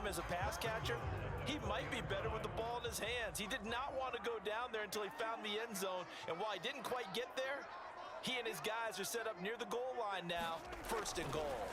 him as a pass catcher, he might be better with the ball in his hands. He did not want to go down there until he found the end zone, and while he didn't quite get there, he and his guys are set up near the goal line now, 1st and goal.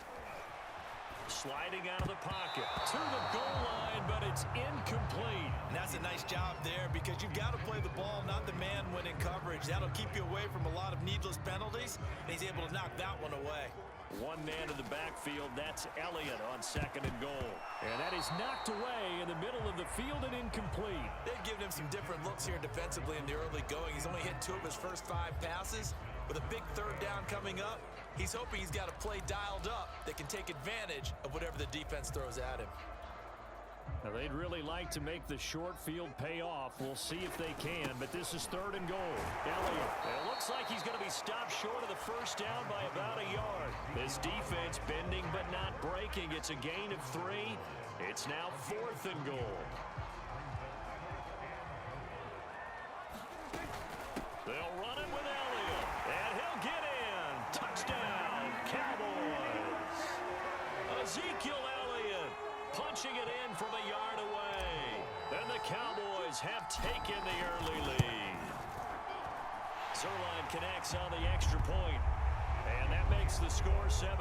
Sliding out of the pocket to the goal line, but it's incomplete. And that's a nice job there because you've got to play the ball, not the man when in coverage. That'll keep you away from a lot of needless penalties, and he's able to knock that one away. One man in the backfield, that's Elliott on 2nd and goal. And that is knocked away in the middle of the field and incomplete. They've given him some different looks here defensively in the early going. He's only hit 2 of his first 5 passes. With a big 3rd down coming up, he's hoping he's got a play dialed up that can take advantage of whatever the defense throws at him. Now, they'd really like to make the short field pay off. We'll see if they can, but this is 3rd and goal. Elliott, it looks like he's going to be stopped short of the 1st down by about a yard. This defense bending but not breaking. It's a gain of 3. It's now 4th and goal. They'll run it with Elliott, and he'll get in. Touchdown, Cowboys. Ezekiel Elliott punching it in from a yard away. And the Cowboys have taken the early lead. Zerline connects on the extra point, and that makes the score 7-0.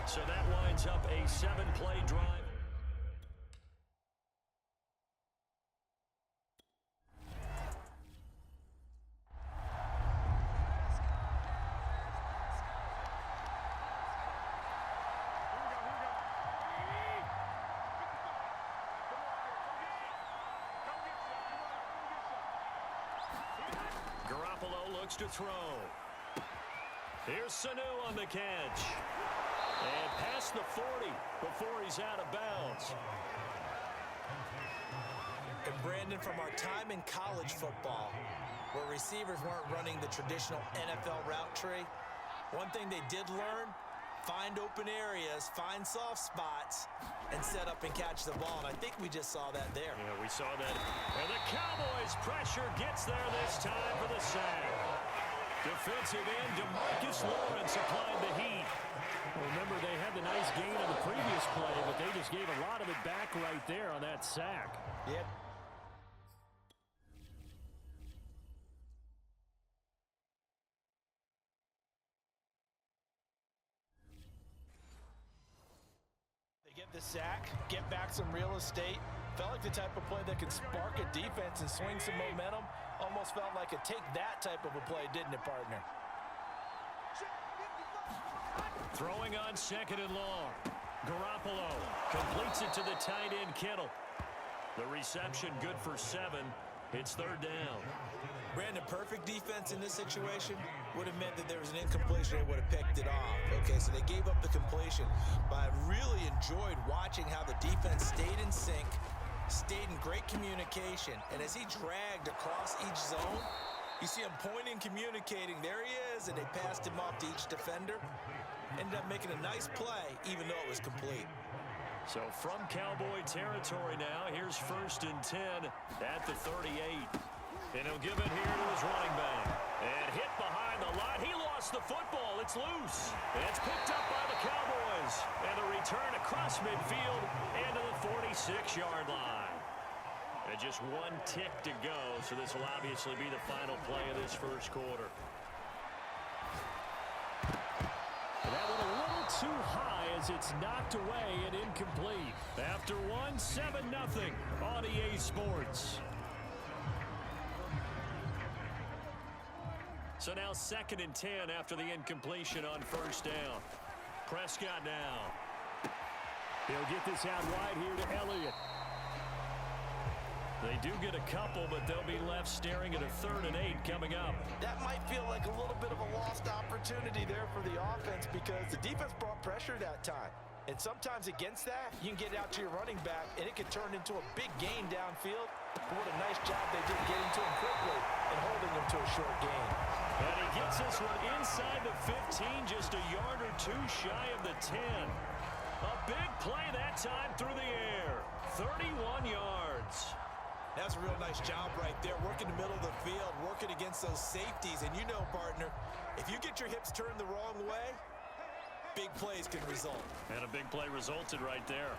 So that winds up a 7-play drive. To throw. Here's Sanu on the catch. And past the 40 before he's out of bounds. And Brandon, from our time in college football, where receivers weren't running the traditional NFL route tree, one thing they did learn, find open areas, find soft spots, and set up and catch the ball. And I think we just saw that there. Yeah, we saw that. And the Cowboys' pressure gets there this time for the sack. Defensive end DeMarcus Lawrence applied the heat. Remember, they had the nice gain on the previous play, but they just gave a lot of it back right there on that sack. Yep. They get the sack, get back some real estate. Felt like the type of play that can spark a defense and swing some momentum. Almost felt like a take that type of a play, didn't it, partner? Throwing on 2nd and long. Garoppolo completes it to the tight end, Kittle. The reception good for 7. It's 3rd down. Brandon, perfect defense in this situation would have meant that there was an incompletion. They would have picked it off. Okay, so they gave up the completion. But I really enjoyed watching how the defense stayed in sync, stayed in great communication, and as he dragged across each zone, you see him pointing, communicating. There he is, and they passed him off to each defender. Ended up making a nice play, even though it was complete. So from Cowboy territory now, here's 1st and 10 at the 38. And he'll give it here to his running back. And hit behind the line. He lost the football. It's loose. And it's picked up by the Cowboys. And the return across midfield into the 46-yard line. And just 1 tick to go, so this will obviously be the final play of this 1st quarter. And that one a little too high as it's knocked away and incomplete. After 1, 7-0 on EA Sports. So now 2nd and 10 after the incompletion on 1st down. Prescott now. He'll get this out wide here to Elliott. They do get a couple, but they'll be left staring at a 3rd and 8 coming up. That might feel like a little bit of a lost opportunity there for the offense because the defense brought pressure that time. And sometimes against that, you can get out to your running back, and it can turn into a big gain downfield. But what a nice job they did getting to him quickly and holding him to a short gain. And he gets this one inside the 15, just a yard or 2 shy of the 10. A big play that time through the air. 31 yards. That's a real nice job right there, working the middle of the field, working against those safeties. And you know, partner, if you get your hips turned the wrong way, big big plays can result. And a big play resulted right there.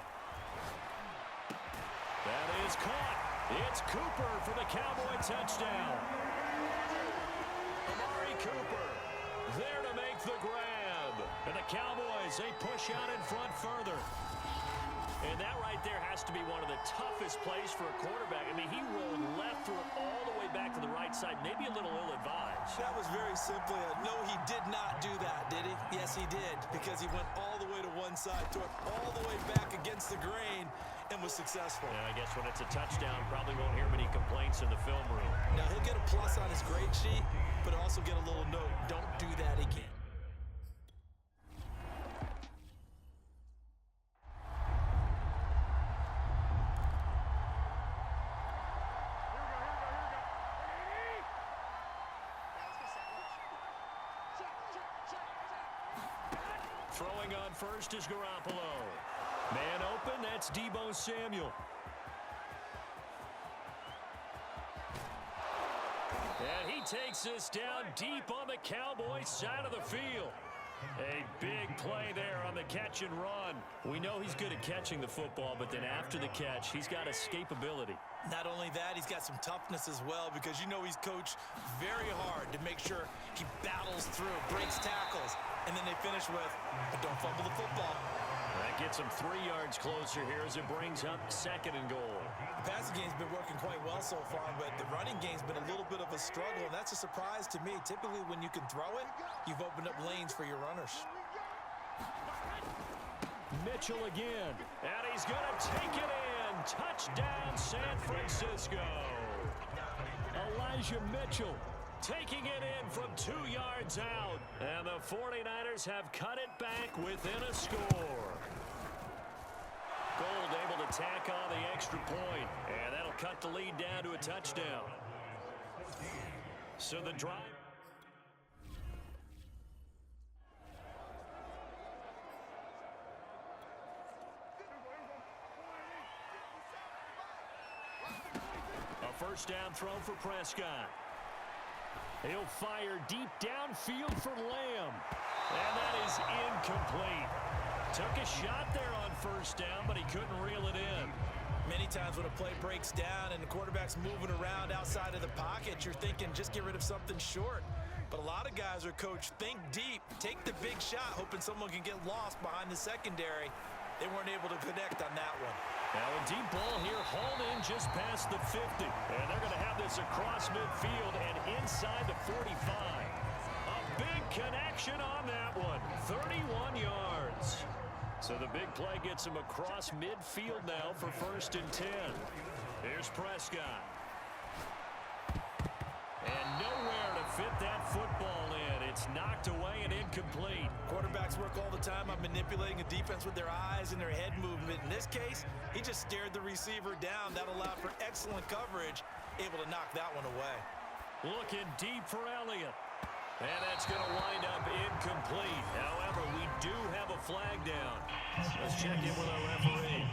That is caught. It's Cooper for the Cowboy touchdown. Amari Cooper there to make the grab. And the Cowboys, they push out in front further. And that right there has to be one of the toughest plays for a quarterback. I mean, he rolled left, threw it all the way back to the right side. Maybe a little ill-advised. That was very simply no, he did not do that, did he? Yes, he did, because he went all the way to one side, threw it all the way back against the grain, and was successful. And I guess when it's a touchdown, probably won't hear many complaints in the film room. Now, he'll get a plus on his grade sheet, but also get a little note, don't do that again. Throwing on first is Garoppolo. Man open, that's Deebo Samuel. And he takes this down deep on the Cowboys side of the field. A big play there on the catch and run. We know he's good at catching the football, but then after the catch, he's got escapability. Not only that, he's got some toughness as well, because you know he's coached very hard to make sure he battles through, breaks tackles, and then they finish with, but don't fumble the football. That gets him 3 yards closer here as it brings up 2nd and goal. The passing game's been working quite well so far, but the running game's been a little bit of a struggle, and that's a surprise to me. Typically, when you can throw it, you've opened up lanes for your runners. Mitchell again, and he's going to take it in. Touchdown, San Francisco. Elijah Mitchell taking it in from 2 yards out. And the 49ers have cut it back within a score. Gold able to tack on the extra point, and that'll cut the lead down to a touchdown. So the drive. A first down throw for Prescott. He'll fire deep downfield for Lamb. And that is incomplete. Took a shot there on first down, but he couldn't reel it in. Many times when a play breaks down and the quarterback's moving around outside of the pocket, you're thinking just get rid of something short. But a lot of guys are coached, think deep, take the big shot, hoping someone can get lost behind the secondary. They weren't able to connect on that one. Now a deep ball here, hauled in just past the 50. And they're going to have this across midfield and inside the 45. A big connection on that one. 31 yards. So the big play gets him across midfield now for 1st and 10. Here's Prescott. And nowhere to fit that football in. It's knocked away and incomplete. Quarterbacks work all the time on manipulating a defense with their eyes and their head movement. In this case, he just stared the receiver down. That allowed for excellent coverage, able to knock that one away. Looking deep for Elliott. And that's going to wind up incomplete. However, we do have a flag down. Let's check in with our referee.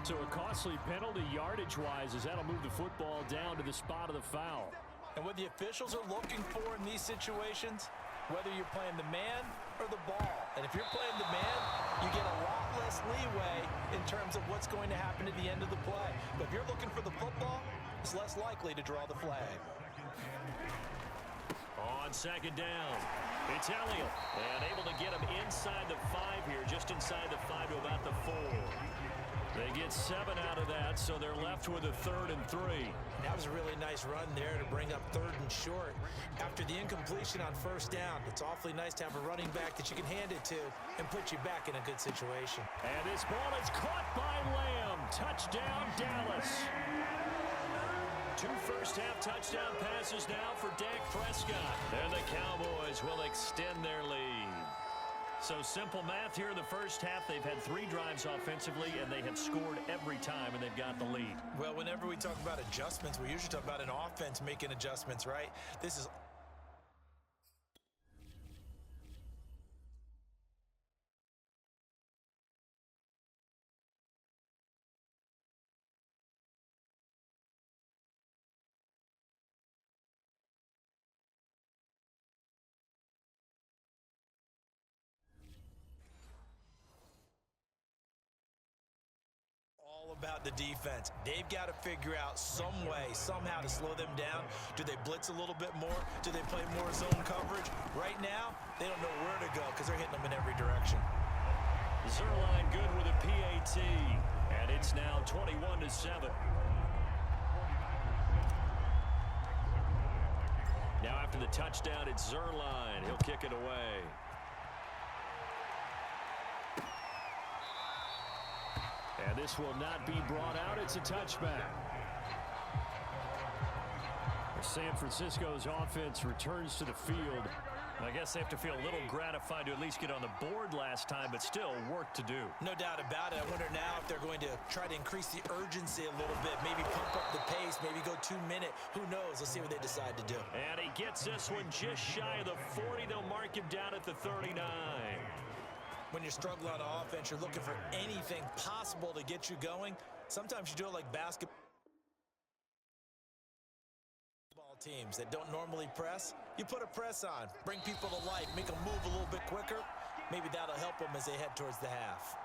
So a costly penalty yardage-wise, as that'll move the football down to the spot of the foul. And what the officials are looking for in these situations, whether you're playing the man or the ball. And if you're playing the man, you get a lot less leeway in terms of what's going to happen at the end of the play. But if you're looking for the football, it's less likely to draw the flag. On 2nd down, it's Elliott. And able to get him inside the 5 here, just inside the 5 to about the 4. They get 7 out of that, so they're left with a 3rd and 3. That was a really nice run there to bring up 3rd and short. After the incompletion on 1st down, it's awfully nice to have a running back that you can hand it to and put you back in a good situation. And this ball is caught by Lamb. Touchdown, Dallas. 2 first-half touchdown passes now for Dak Prescott. And the Cowboys will extend their lead. So simple math here in the first half. They've had 3 drives offensively, and they have scored every time, and they've got the lead. Well, whenever we talk about adjustments, we usually talk about an offense making adjustments, right? This is about the defense. They've got to figure out some way, somehow to slow them down. Do they blitz a little bit more? Do they play more zone coverage? Right now, they don't know where to go because they're hitting them in every direction. Zerline good with a PAT, and it's now 21-7. Now after the touchdown, it's Zerline. He'll kick it away. And this will not be brought out. It's a touchback. San Francisco's offense returns to the field. I guess they have to feel a little gratified to at least get on the board last time, but still work to do. No doubt about it. I wonder now if they're going to try to increase the urgency a little bit, maybe pump up the pace, maybe go 2-minute. Who knows? Let's see what they decide to do. And he gets this one just shy of the 40. They'll mark him down at the 39. When you're struggling on offense, you're looking for anything possible to get you going. Sometimes you do it like basketball teams that don't normally press. You put a press on, bring people to life, make them move a little bit quicker. Maybe that'll help them as they head towards the half.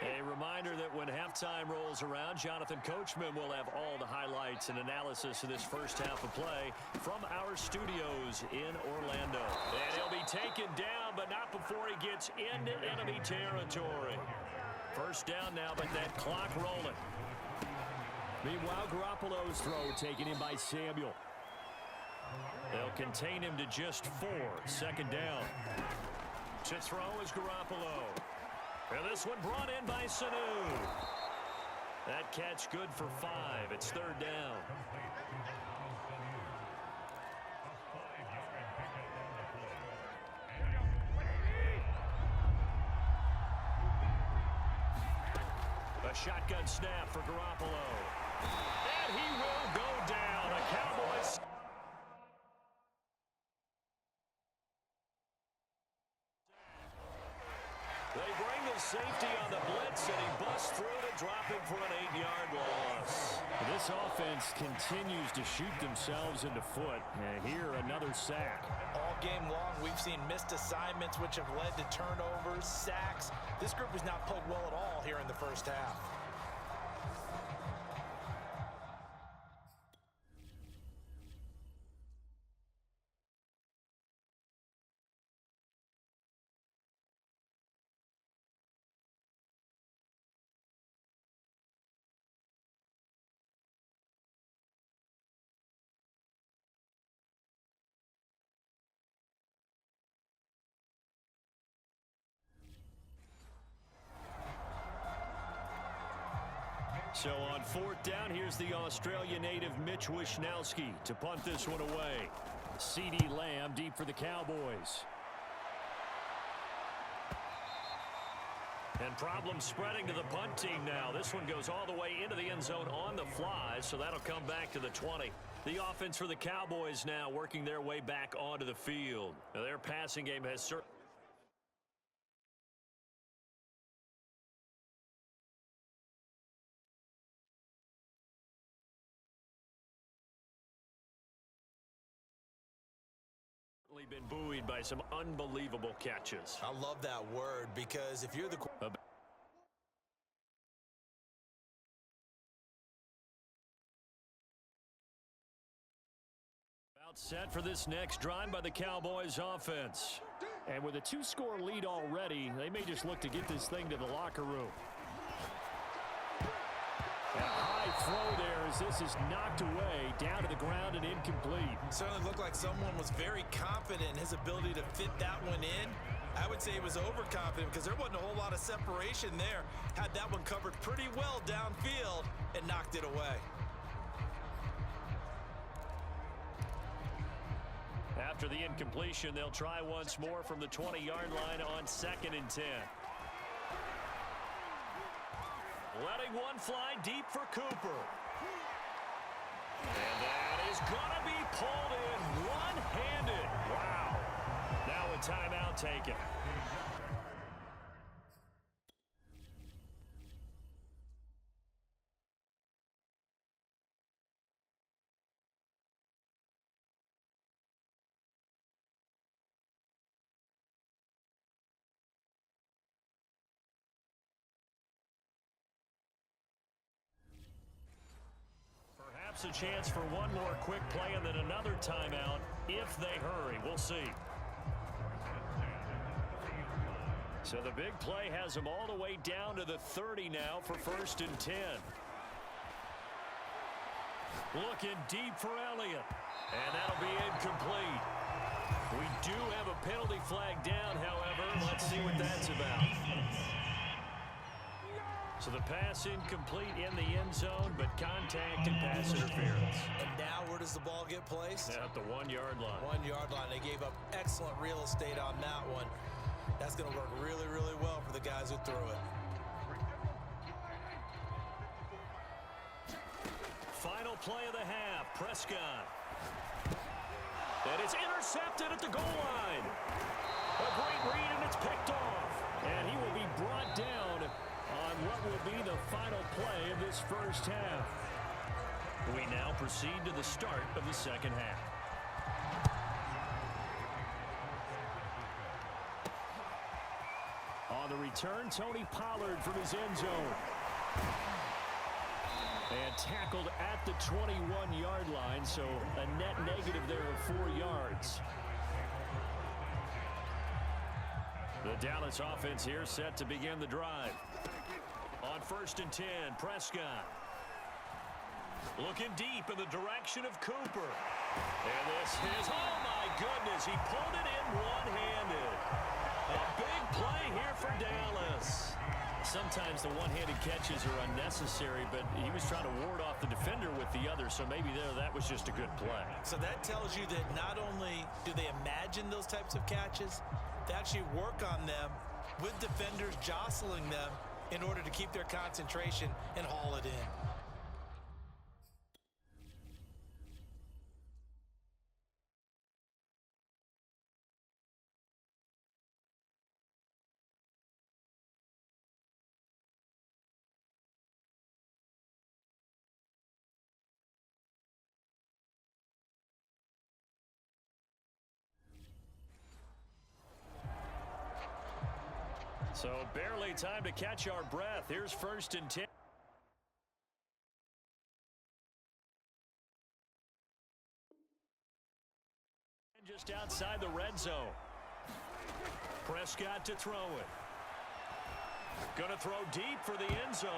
A reminder that when halftime rolls around, Jonathan Coachman will have all the highlights and analysis of this first half of play from our studios in Orlando. And he'll be taken down, but not before he gets into enemy territory. First down now, but that clock rolling. Meanwhile, Garoppolo's throw taken in by Samuel. They'll contain him to just 4. Second down. To throw is Garoppolo. And this one brought in by Sanu. That catch good for 5. It's third down. A shotgun snap for Garoppolo. And he will go down. A Cowboys. They bring the safety on the blitz, and he busts through to drop him for an 8-yard loss. This offense continues to shoot themselves in the foot. And here, another sack. All game long, we've seen missed assignments, which have led to turnovers, sacks. This group has not played well at all here in the first half. So on fourth down, here's the Australia native Mitch Wishnowsky to punt this one away. CeeDee Lamb deep for the Cowboys. And problems spreading to the punt team now. This one goes all the way into the end zone on the fly, so that'll come back to the 20. The offense for the Cowboys now working their way back onto the field. Now, their passing game has certainly been buoyed by some unbelievable catches. I love that word, because if you're the about set for this next drive by the Cowboys offense. And with a 2-score lead already, they may just look to get this thing to the locker room. A high throw there as this is knocked away, down to the ground and incomplete. Certainly looked like someone was very confident in his ability to fit that one in. I would say he was overconfident because there wasn't a whole lot of separation there. Had that one covered pretty well downfield and knocked it away. After the incompletion, they'll try once more from the 20-yard line on 2nd and 10. Letting one fly deep for Cooper. And that is going to be pulled in one-handed. Wow. Now a timeout taken. a chance for one more quick play and then another timeout if they hurry. We'll see. So the big play has them all the way down to the 30 now for 1st and 10. Looking deep for Elliott. And that'll be incomplete. We do have a penalty flag down, however. Let's see what that's about. So the pass incomplete in the end zone, but contact and pass interference. And now where does the ball get placed? At the 1-yard line. 1-yard line. They gave up excellent real estate on that one. That's going to work really, really well for the guys who threw it. Final play of the half. Prescott. And it's intercepted at the goal line. A great read, and it's picked off. And he will be brought down on what will be the final play of this first half. We now proceed to the start of the second half. On the return, Tony Pollard from his end zone. And tackled at the 21-yard line, so a net negative there of 4 yards. The Dallas offense here set to begin the drive. On 1st and 10, Prescott. Looking deep in the direction of Cooper. And this is, oh my goodness, he pulled it in one-handed. A big play here for Dallas. Sometimes the one-handed catches are unnecessary, but he was trying to ward off the defender with the other, so maybe that was just a good play. So that tells you that not only do they imagine those types of catches, they actually work on them with defenders jostling them in order to keep their concentration and haul it in. So barely time to catch our breath. Here's 1st and 10. Just outside the red zone. Prescott to throw it. Going to throw deep for the end zone.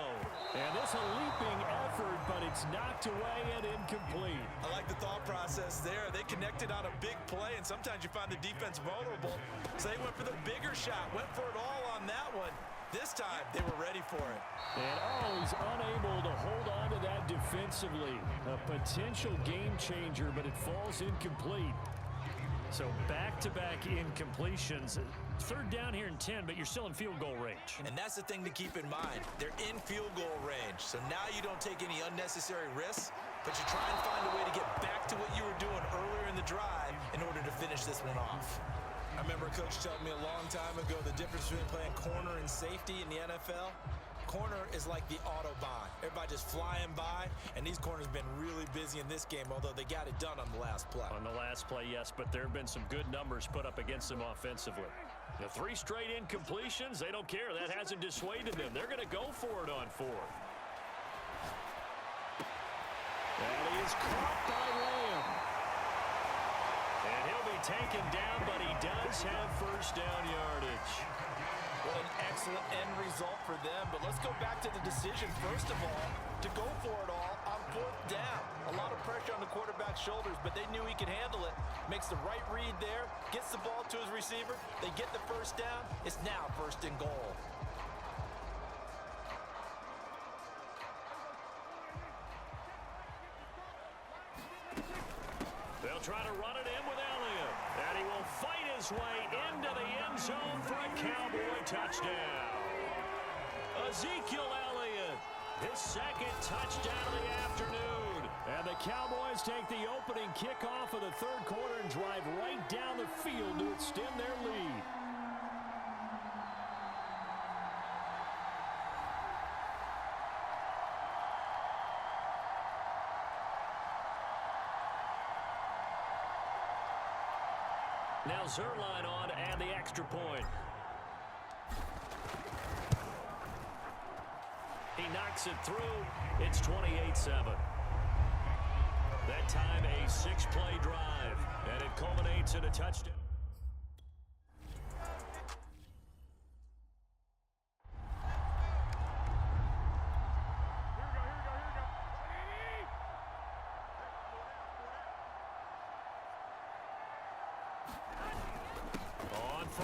And this a leaping effort, but it's knocked away and incomplete. I like the thought process there. They connected on a big play, and sometimes you find the defense vulnerable. So they went for the bigger shot, went for it all on that one. This time, they were ready for it. And he's unable to hold on to that defensively. A potential game changer, but it falls incomplete. So back-to-back incompletions. 3rd down here in 10, but you're still in field goal range. And that's the thing to keep in mind. They're in field goal range. So now you don't take any unnecessary risks, but you try and find a way to get back to what you were doing earlier in the drive in order to finish this one off. I remember Coach telling me a long time ago the difference between playing corner and safety in the NFL. Corner is like the Autobahn. Everybody just flying by, and these corners have been really busy in this game, although they got it done on the last play. On the last play, yes, but there have been some good numbers put up against them offensively. The 3 straight incompletions, they don't care. That hasn't dissuaded them. They're going to go for it on 4th. And he is caught by Lamb. And he'll be taken down, but he does have 1st down yardage. What an excellent end result for them. But let's go back to the decision, first of all, to go for it all on 4th down. A lot of pressure on the quarterback's shoulders, but they knew he could handle it. Makes the right read there, gets the ball to his receiver. They get the 1st down. It's now 1st and goal. They'll try to run it in with Elliott. And he will fight his way into the end zone for a Cowboy touchdown. Ezekiel Elliott, his 2nd touchdown of the afternoon. And the Cowboys take the opening kickoff of the 3rd quarter and drive right down the field to extend their lead. Now Zerline on and the extra point. He knocks it through. It's 28-7. That time a 6-play drive, and it culminates in a touchdown.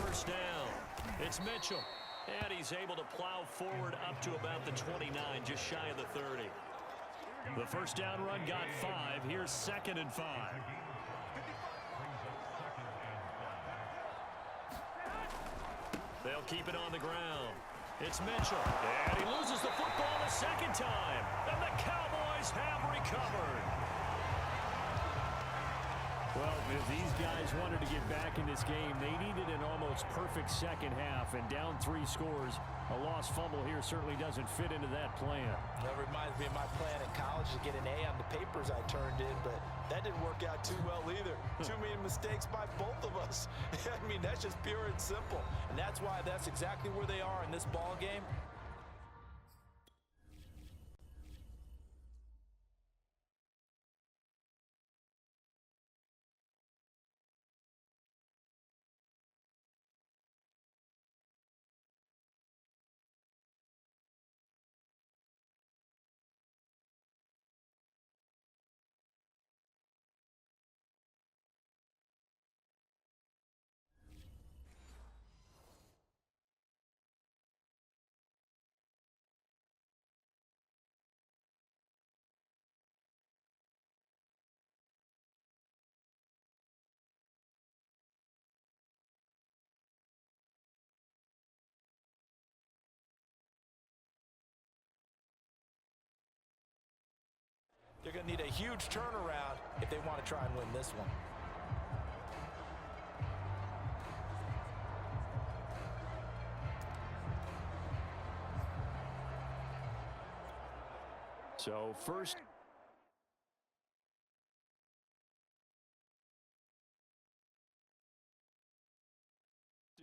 First down. It's Mitchell. And he's able to plow forward up to about the 29, just shy of the 30. The first down run got 5. Here's 2nd and 5. They'll keep it on the ground. It's Mitchell. And he loses the football the second time. And the Cowboys have recovered. Well, if these guys wanted to get back in this game, they needed an almost perfect second half, and down 3 scores. A lost fumble here certainly doesn't fit into that plan. That reminds me of my plan in college to get an A on the papers I turned in, but that didn't work out too well either. Too many mistakes by both of us. I mean, that's just pure and simple. And that's why that's exactly where they are in this ball game. They're going to need a huge turnaround if they want to try and win this one. So first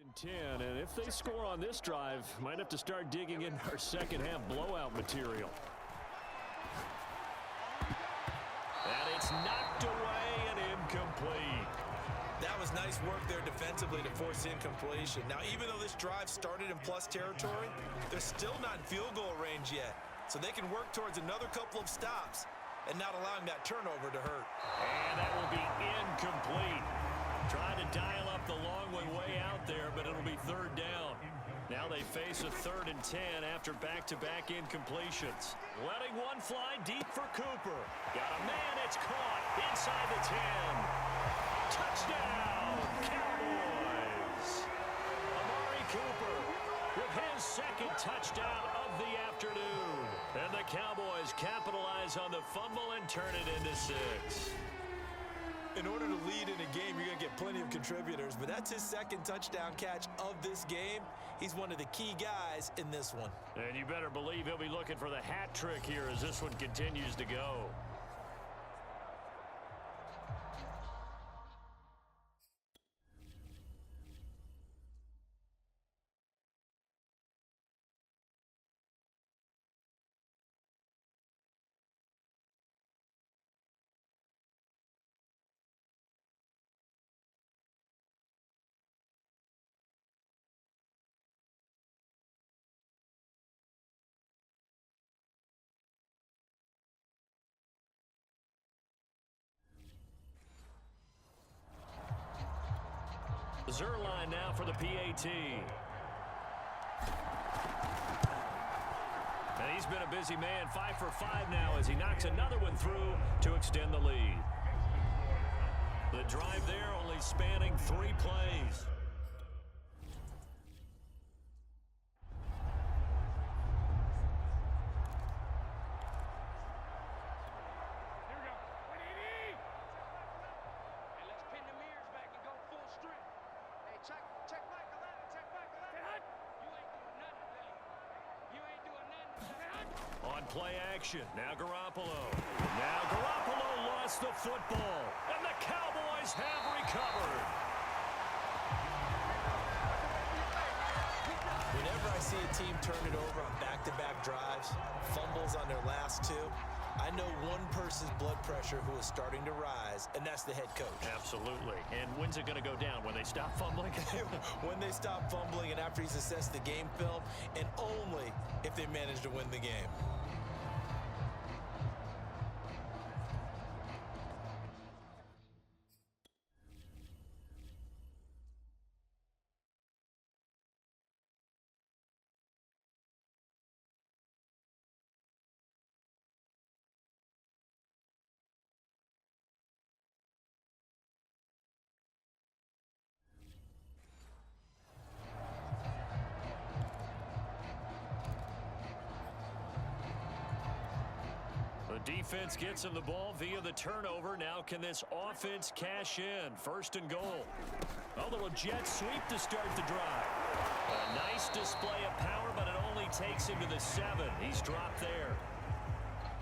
and 10, and if they score on this drive, might have to start digging in our second half blowout material. And it's knocked away and incomplete. That was nice work there defensively to force incompletion. Now, even though this drive started in plus territory, they're still not in field goal range yet. So they can work towards another couple of stops and not allowing that turnover to hurt. And that will be incomplete. Trying to dial up the long one way out there, but it'll be 3rd down. Now they face a 3rd and 10 after back-to-back incompletions. Letting one fly deep for Cooper. Got a man, it's caught inside the 10. Touchdown, Cowboys. Amari Cooper with his 2nd touchdown of the afternoon. And the Cowboys capitalize on the fumble and turn it into 6. In order to lead in a game, you're going to get plenty of contributors, but that's his 2nd touchdown catch of this game. He's one of the key guys in this one. And you better believe he'll be looking for the hat trick here as this one continues to go. Zerline now for the PAT. And he's been a busy man, 5 for 5 now as he knocks another one through to extend the lead. The drive there only spanning 3 plays. Play action. Now Garoppolo. Now Garoppolo lost the football. And the Cowboys have recovered. Whenever I see a team turn it over on back-to-back drives, fumbles on their last 2, I know one person's blood pressure who is starting to rise, and that's the head coach. Absolutely. And when's it going to go down? When they stop fumbling? When they stop fumbling and after he's assessed the game film, and only if they manage to win the game. Defense gets him the ball via the turnover. Now can this offense cash in? First and goal. A little jet sweep to start the drive. A nice display of power, but it only takes him to the 7. He's dropped there.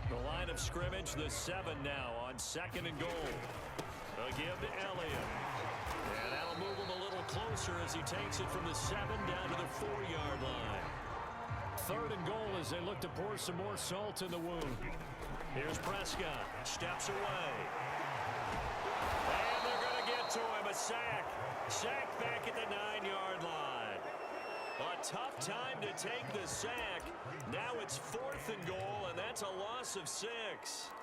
The line of scrimmage, the 7 now on second and goal. A give to Elliott. And that'll move him a little closer as he takes it from the 7 down to the 4-yard line. Third and goal as they look to pour some more salt in the wound. Here's Prescott. Steps away. And they're going to get to him. A sack. Sack back at the 9-yard line. A tough time to take the sack. Now it's 4th and goal, and that's a loss of 6.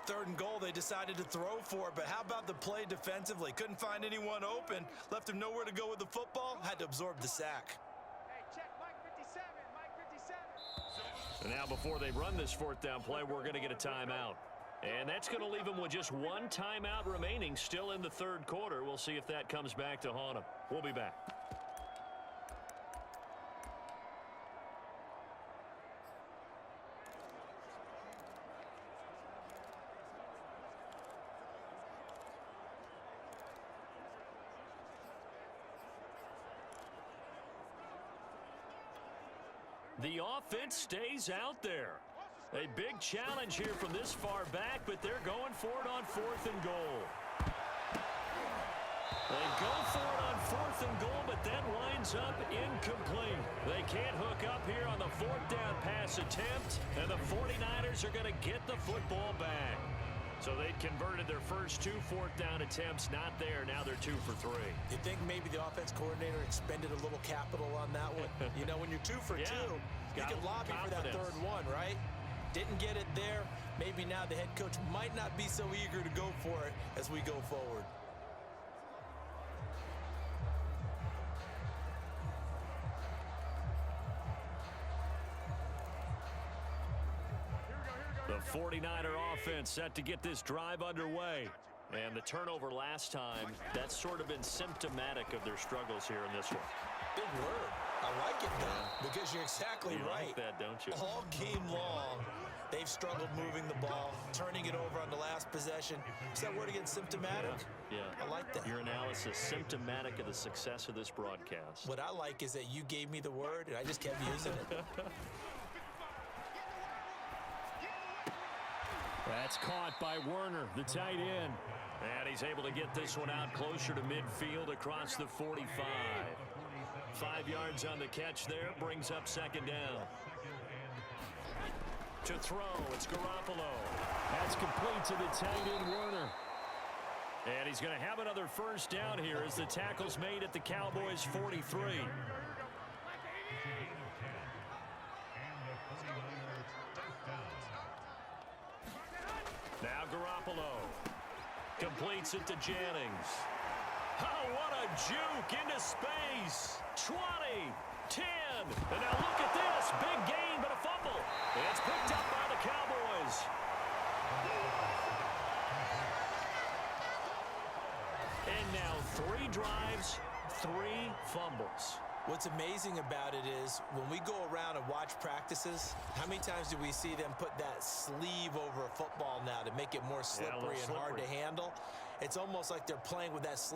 Third and goal, they decided to throw for it, but how about the play defensively? Couldn't find anyone open. Left him nowhere to go with the football. Had to absorb the sack. And now before they run this 4th down play, we're going to get a timeout. And that's going to leave them with just one timeout remaining still in the 3rd quarter. We'll see if that comes back to haunt them. We'll be back. The offense stays out there. A big challenge here from this far back, but they're going for it on 4th and goal. They go for it on 4th and goal, but that winds up incomplete. They can't hook up here on the 4th down pass attempt, and the 49ers are going to get the football back. So they'd converted their first 2 4th down attempts, not there. Now they're 2 for 3. You think maybe the offense coordinator expended a little capital on that one? You know, when you're 2 for 2, you can lobby for that 3rd one, right? Didn't get it there. Maybe now the head coach might not be so eager to go for it as we go forward. The 49er offense set to get this drive underway. And the turnover last time, that's sort of been symptomatic of their struggles here in this one. Big word. I like it, though, because you're exactly right. You like that, don't you? All game long, they've struggled moving the ball, turning it over on the last possession. Is that word again, symptomatic? Yeah. I like that. Your analysis, symptomatic of the success of this broadcast. What I like is that you gave me the word, and I just kept using it. That's caught by Werner, the tight end. And he's able to get this one out closer to midfield across the 45. 5 yards on the catch there, brings up 2nd down. To throw, it's Garoppolo. That's complete to the tight end, Werner. And he's going to have another 1st down here as the tackle's made at the Cowboys' 43. Now Garoppolo completes it to Jennings. Oh, what a juke into space. 20, 10, and now look at this. Big gain, but a fumble. It's picked up by the Cowboys. And now 3 drives, 3 fumbles. What's amazing about it is when we go around and watch practices, how many times do we see them put that sleeve over a football now to make it more slippery and hard to handle? It's almost like they're playing with that sleeve.